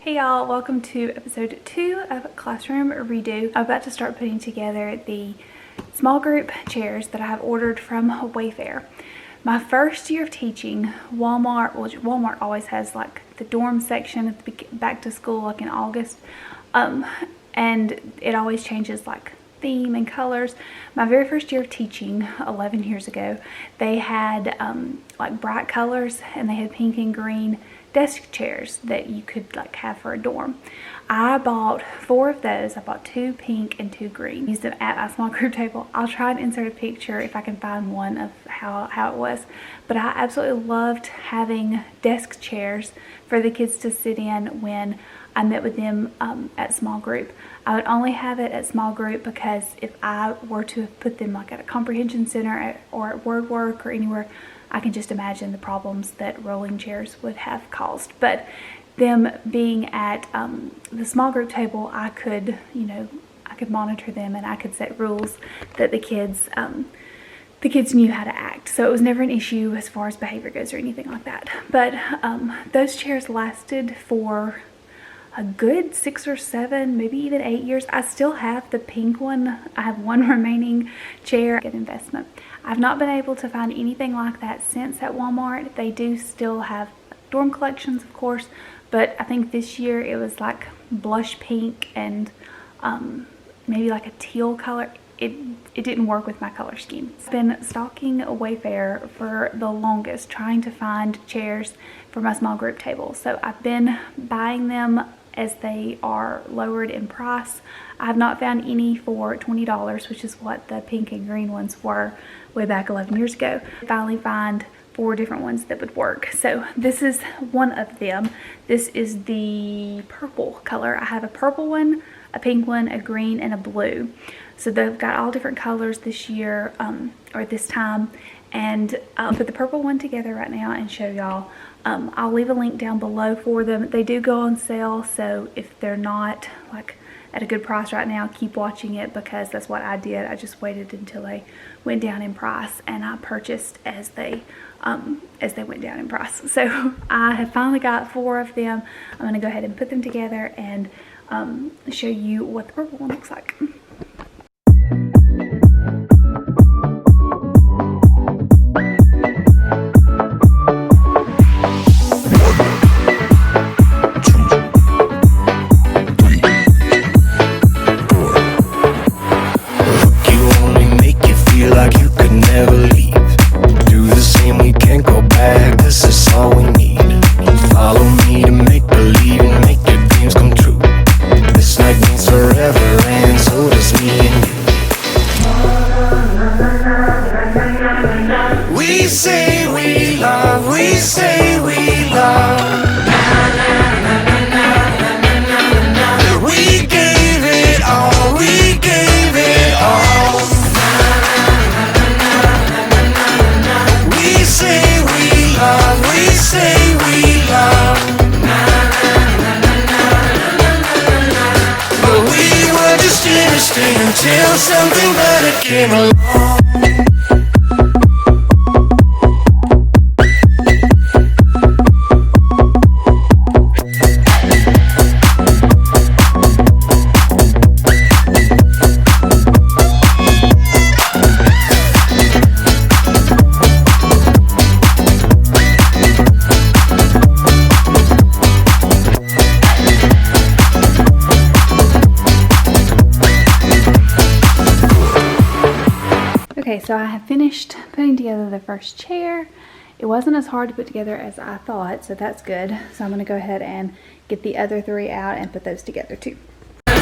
Hey y'all, welcome to episode 2 of Classroom Redo. I'm about to start putting together the small group chairs that I have ordered from Wayfair. My first year of teaching, Walmart always has like the dorm section at the back to school like in August, and it always changes like theme and colors. My very first year of teaching 11 years ago, they had like bright colors, and they had pink and green desk chairs that you could like have for a dorm. I bought 4 of those. I bought 2 pink and 2 green. Used them at my small group table. I'll try and insert a picture if I can find one of how it was. But I absolutely loved having desk chairs for the kids to sit in when I met with them at small group. I would only have it at small group because if I were to put them like at a comprehension center or at word work or anywhere, I can just imagine the problems that rolling chairs would have caused. But them being at the small group table, I could monitor them, and I could set rules that the kids knew how to act. So it was never an issue as far as behavior goes or anything like that. But those chairs lasted for a good 6 or 7, maybe even 8 years. I still have the pink one. I have one remaining chair. Good investment. I've not been able to find anything like that since at Walmart. They do still have dorm collections, of course, but I think this year it was like blush pink and maybe like a teal color. It didn't work with my color scheme. I've been stalking Wayfair for the longest, trying to find chairs for my small group table. So I've been buying them as they are lowered in price. I have not found any for $20, which is what the pink and green ones were way back 11 years ago. I finally find 4 different ones that would work. So this is one of them. This is the purple color. I have a purple one, a pink one, a green, and a blue. So they've got all different colors this year, or this time. And I'll put the purple one together right now and show y'all. I'll leave a link down below for them. They do go on sale, so if they're not like at a good price right now, keep watching it, because that's what I did. I just waited until they went down in price, and I purchased as they went down in price. So I have finally got 4 of them. I'm going to go ahead and put them together and show you what the purple one looks like. Until something better came along. Okay, so I have finished putting together the first chair. It wasn't as hard to put together as I thought, so that's good. So I'm going to go ahead and get the other 3 out and put those together too. But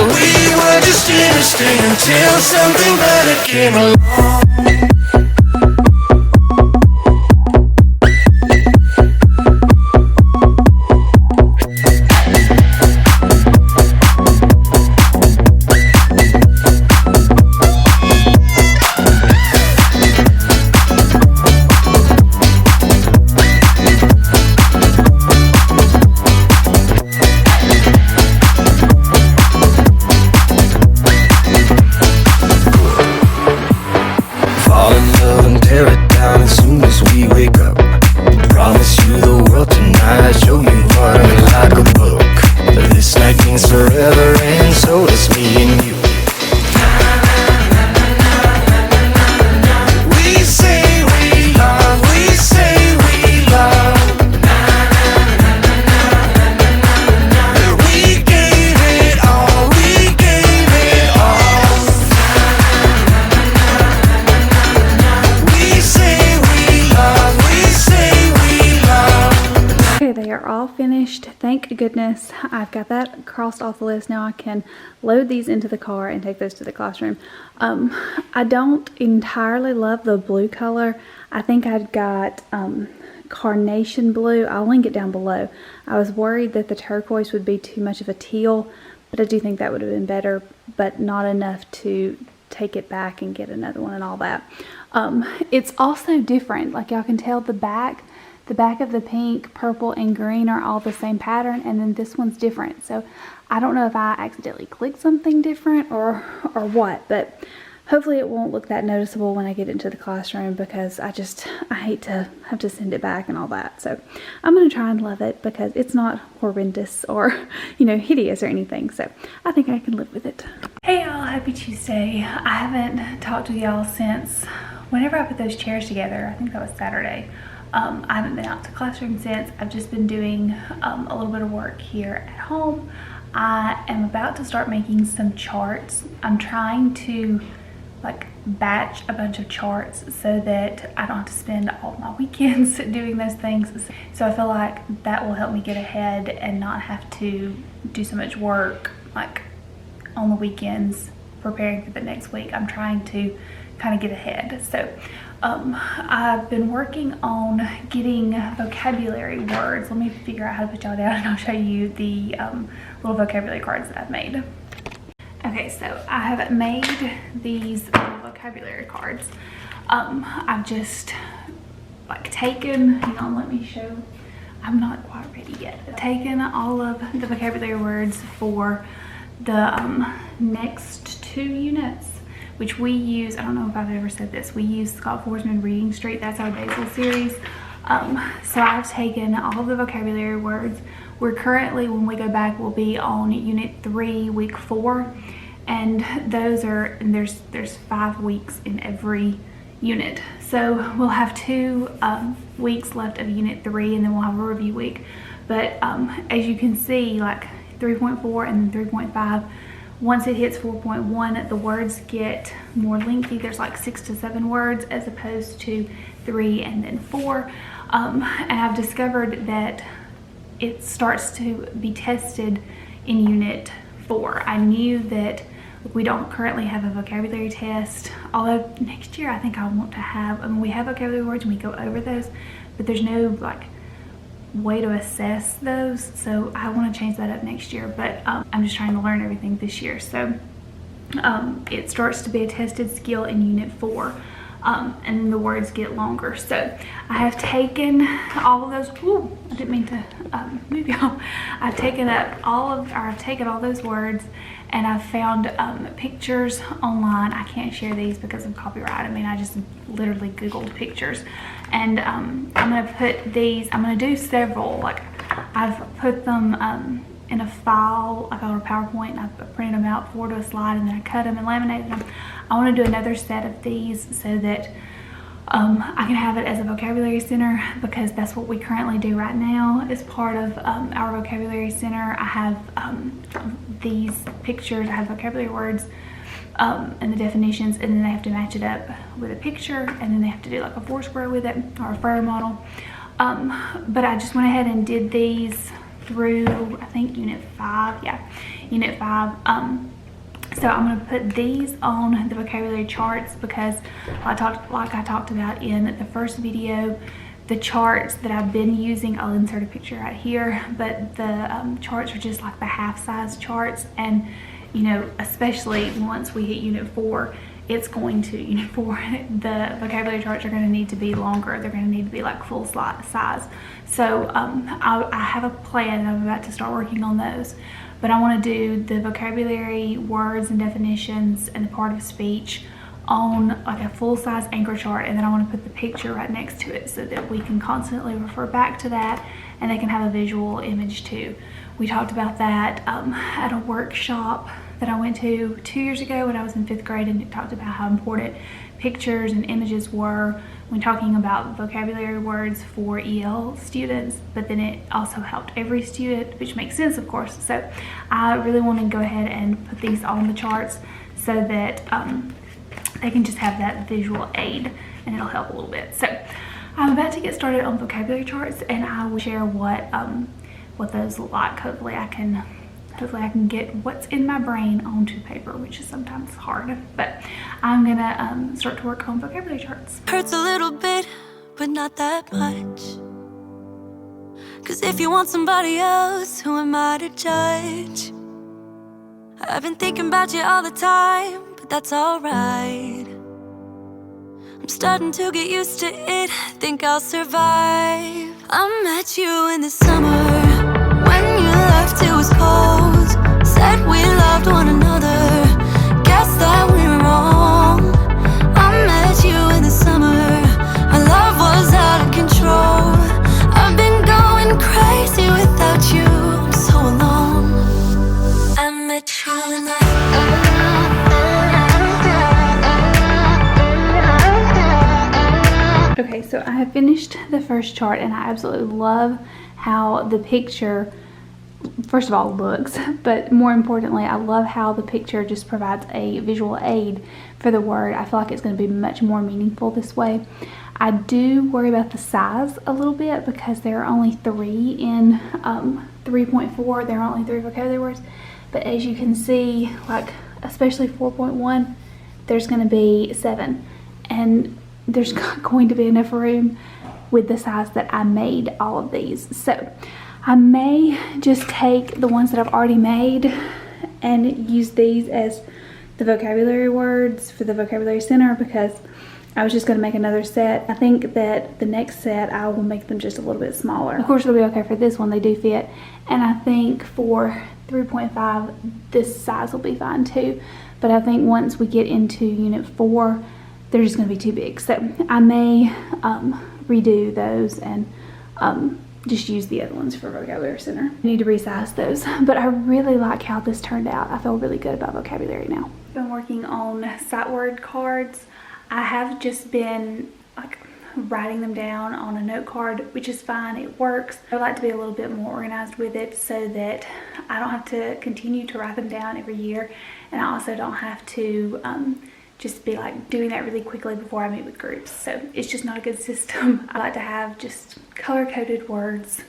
we were just interesting until something better came along. all finished. Thank goodness. I've got that crossed off the list. Now I can load these into the car and take those to the classroom. I don't entirely love the blue color. I think I've got carnation blue. I'll link it down below. I was worried that the turquoise would be too much of a teal, but I do think that would have been better, but not enough to take it back and get another one and all that. It's also different. Like y'all can tell, the back of the pink, purple, and green are all the same pattern, and then this one's different. So I don't know if I accidentally clicked something different or what, but hopefully it won't look that noticeable when I get into the classroom, because I hate to have to send it back and all that. So I'm going to try and love it, because it's not horrendous or, you know, hideous or anything. So I think I can live with it. Hey y'all, happy Tuesday. I haven't talked to y'all since whenever I put those chairs together. I think that was Saturday. I haven't been out to classroom since. I've just been doing a little bit of work here at home. I am about to start making some charts. I'm trying to like batch a bunch of charts so that I don't have to spend all my weekends doing those things. So I feel like that will help me get ahead and not have to do so much work like on the weekends preparing for the next week. I'm trying to kind of get ahead. So I've been working on getting vocabulary words. Let me figure out how to put y'all down and I'll show you the little vocabulary cards that I've made. Okay, so I have made these little vocabulary cards. I've just like taken, hang on, let me show. I'm not quite ready yet. I've taken all of the vocabulary words for the next 2 units, which we use. I don't know if I've ever said this. We use Scott Forsman Reading Street. That's our Basil series. So I've taken all of the vocabulary words. We're currently, when we go back, we'll be on Unit 3, Week 4. And those are, and there's 5 weeks in every unit. So we'll have 2 weeks left of Unit 3, and then we'll have a review week. But as you can see, like 3.4 and 3.5, once it hits 4.1, the words get more lengthy. There's like 6 to 7 words as opposed to 3 and then 4. And I've discovered that it starts to be tested in Unit 4. I knew that we don't currently have a vocabulary test, although next year I think I want to have, I mean, we have vocabulary words and we go over those, but there's no like way to assess those, so I want to change that up next year. But I'm just trying to learn everything this year. So it starts to be a tested skill in Unit 4, and the words get longer. So I have taken all of those, ooh, I didn't mean to move y'all. I've taken all those words, and I've found pictures online. I can't share these because of copyright. I mean, I just literally Googled pictures. And I'm gonna put these, I'm gonna do several, like I've put them in a file, like on a PowerPoint, and I've printed them out forward to a slide, and then I cut them and laminated them. I wanna do another set of these so that I can have it as a vocabulary center, because that's what we currently do right now as part of our vocabulary center. I have these pictures, I have vocabulary words and the definitions, and then they have to match it up with a picture, and then they have to do like a 4-square with it, or a fur model. But I just went ahead and did these through, I think, Unit 5. Yeah, Unit 5. So I'm going to put these on the vocabulary charts, because like I talked about in the first video, the charts that I've been using, I'll insert a picture right here, but the charts are just like the half-size charts. And you know, especially once we hit Unit 4, it's going to, Unit 4, the vocabulary charts are going to need to be longer. They're going to need to be like full size. So I have a plan, and I'm about to start working on those. But I want to do the vocabulary words and definitions and the part of speech on like a full-size anchor chart, and then I want to put the picture right next to it so that we can constantly refer back to that, and they can have a visual image too. We talked about that at a workshop that I went to 2 years ago when I was in 5th grade, and it talked about how important pictures and images were when talking about vocabulary words for EL students, but then it also helped every student, which makes sense, of course. So I really want to go ahead and put these on the charts so that they can just have that visual aid, and it'll help a little bit. So I'm about to get started on vocabulary charts, and I will share what what those look like. Hopefully I can get what's in my brain onto paper, which is sometimes hard. But I'm gonna start to work on vocabulary charts. Hurts a little bit, but not that much. 'Cause if you want somebody else, who am I to judge? I've been thinking about you all the time, but that's alright. I'm starting to get used to it, think I'll survive. I met you in the summer, when you left it was cold. Said we loved one another, guess that we were wrong. I met you in the summer, our love was out of control. I've been going crazy without you, I'm so alone. I met you in the Okay, so I have finished the first chart and I absolutely love how the picture, first of all, looks, but more importantly, I love how the picture just provides a visual aid for the word. I feel like it's going to be much more meaningful this way. I do worry about the size a little bit because there are only 3 in 3.4. There are only 3 vocabulary words, but as you can see, like especially 4.1, there's going to be 7, and there's not going to be enough room with the size that I made all of these. So I may just take the ones that I've already made and use these as the vocabulary words for the vocabulary center, because I was just going to make another set. I think that the next set I will make them just a little bit smaller. Of course it'll be okay for this one, they do fit, and I think for 3.5 this size will be fine too, but I think once we get into unit 4 they're just going to be too big. So I may redo those and just use the other ones for vocabulary center. I need to resize those, but I really like how this turned out. I feel really good about vocabulary now. I've been working on sight word cards. I have just been like writing them down on a note card, which is fine, it works. I would like to be a little bit more organized with it so that I don't have to continue to write them down every year, and I also don't have to just be like doing that really quickly before I meet with groups. So it's just not a good system. I like to have just color-coded words,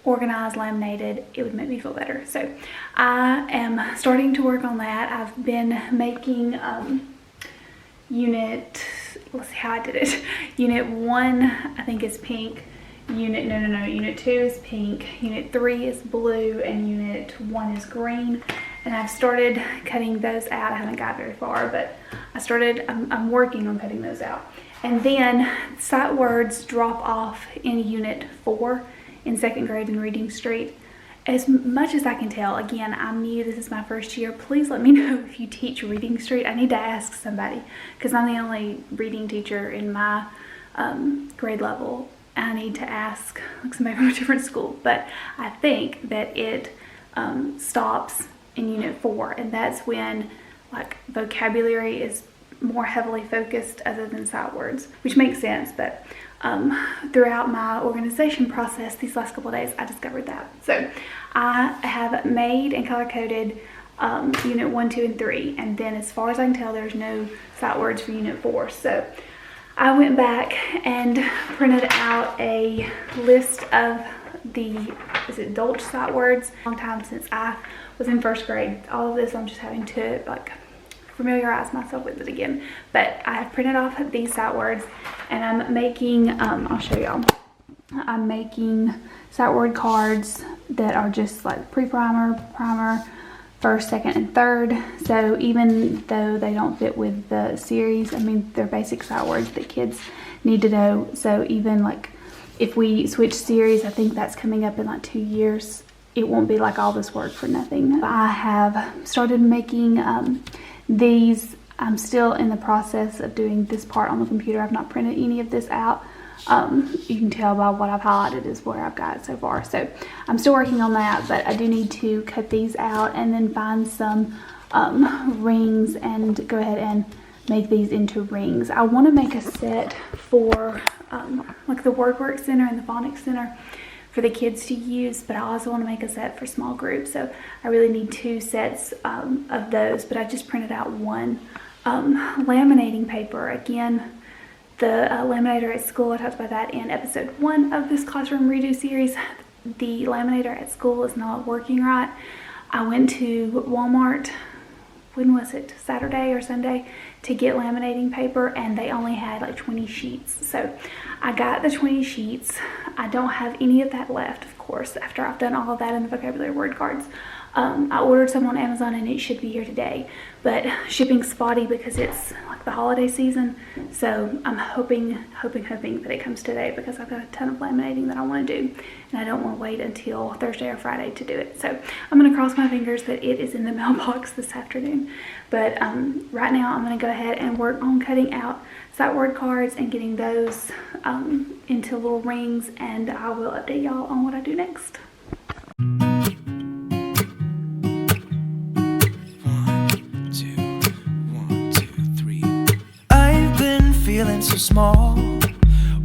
organized, laminated. It would make me feel better. So I am starting to work on that. I've been making unit, let's see how I did it. Unit 1 I think is pink. Unit 2 is pink. Unit 3 is blue, and unit 1 is green. And I've started cutting those out. I haven't got very far, but I'm working on cutting those out. And then sight words drop off in unit 4 in 2nd grade in Reading Street. As much as I can tell, again, I'm new, this is my first year. Please let me know if you teach Reading Street. I need to ask somebody because I'm the only reading teacher in my grade level. I need to ask like somebody from a different school, but I think that it stops in unit 4, and that's when like vocabulary is more heavily focused other than sight words, which makes sense. But throughout my organization process these last couple of days, I discovered that. So I have made and color coded unit 1, 2, and 3, and then as far as I can tell there's no sight words for unit 4. So I went back and printed out a list of the Dolch sight words. A long time since I was in 1st grade. All of this I'm just having to like familiarize myself with it again. But I have printed off these sight words, and I'm making, I'll show y'all. I'm making sight word cards that are just like pre-primer, primer, 1st, 2nd, and 3rd. So even though they don't fit with the series, I mean, they're basic sight words that kids need to know. So even like if we switch series, I think that's coming up in like 2 years, it won't be like all this work for nothing. I have started making these. I'm still in the process of doing this part on the computer. I've not printed any of this out. You can tell by what I've highlighted is where I've got it so far. So I'm still working on that, but I do need to cut these out and then find some rings and go ahead and make these into rings. I want to make a set for like the Word Work Center and the Phonics Center for the kids to use, but I also want to make a set for small groups. So I really need 2 sets of those, but I just printed out 1. Laminating paper, again, the laminator at school, I talked about that in episode 1 of this classroom redo series. the laminator at school is not working right. I went to Walmart, when was it, Saturday or Sunday, to get laminating paper, and they only had like 20 sheets. So I got the 20 sheets. I don't have any of that left, of course, after I've done all of that in the vocabulary word cards. I ordered some on Amazon and it should be here today, but shipping's spotty because it's like the holiday season. So I'm hoping that it comes today, because I've got a ton of laminating that I want to do and I don't want to wait until Thursday or Friday to do it. So I'm going to cross my fingers that it is in the mailbox this afternoon. But right now I'm going to go ahead and work on cutting out sight word cards and getting those into little rings, and I will update y'all on what I do next. Feeling so small,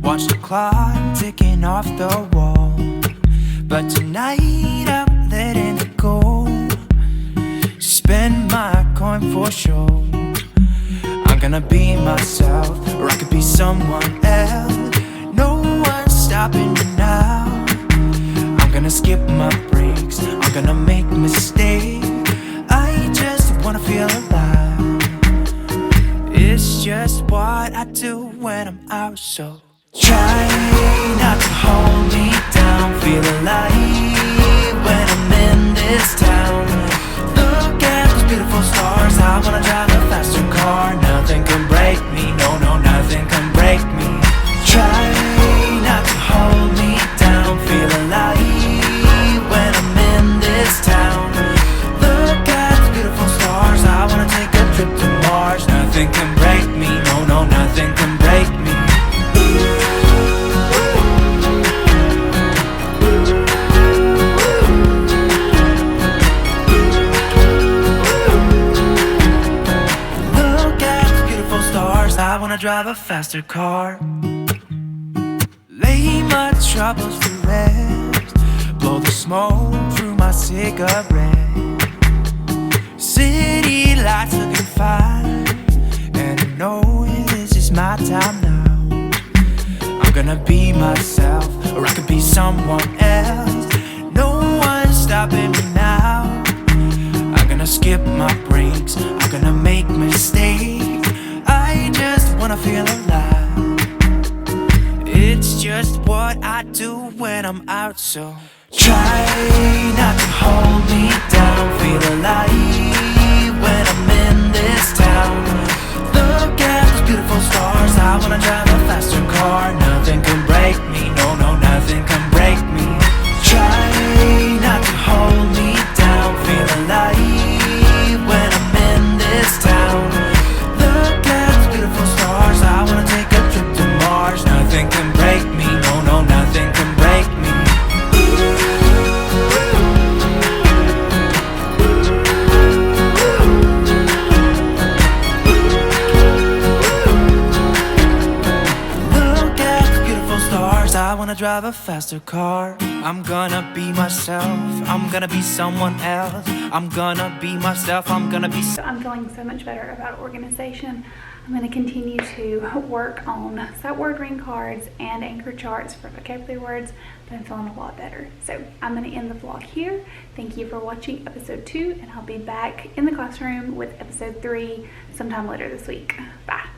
watch the clock ticking off the wall. But tonight I'm letting it go. Spend my coin for sure. I'm gonna be myself, or I could be someone else. No one's stopping me now. I'm gonna skip my breaks, I'm gonna make mistakes. I just wanna feel alive. It's just what I do when I'm out, so try not to hold me down. Feel alive when I'm in this town. Look at those beautiful stars. I wanna drive a faster car. Nothing can break me, no, nothing can break me. Try not to hold me down. Feel alive when I'm in this town. Look at those beautiful stars. I wanna take a trip to Mars. Nothing can break me, no, nothing can break me. Look at the beautiful stars. I wanna drive a faster car. Lay my troubles to rest. Blow the smoke through my cigarette. City lights looking fine, and I know this is my time now. I'm gonna be myself, or I could be someone else. No one's stopping me now. I'm gonna skip my breaks, I'm gonna make mistakes. I just wanna feel alive. It's just what I do when I'm out, so try not to hold me down. Feel alive when I'm in this town. Look at those beautiful stars. I wanna drive a faster car. Nothing can break me, no, nothing can break me. Try not to hold me down. Feel alive when I'm in this town. Look at those beautiful stars. I wanna take a trip to Mars. Nothing can break me, no, nothing can break me. I wanna drive a faster car. I'm gonna be myself, I'm gonna be someone else. I'm gonna be myself, I'm gonna be I'm feeling so much better about organization. I'm going to continue to work on sight word ring cards and anchor charts for vocabulary words, but I'm feeling a lot better. So I'm going to end the vlog here. Thank you for watching episode 2, and I'll be back in the classroom with episode 3 sometime later this week. Bye.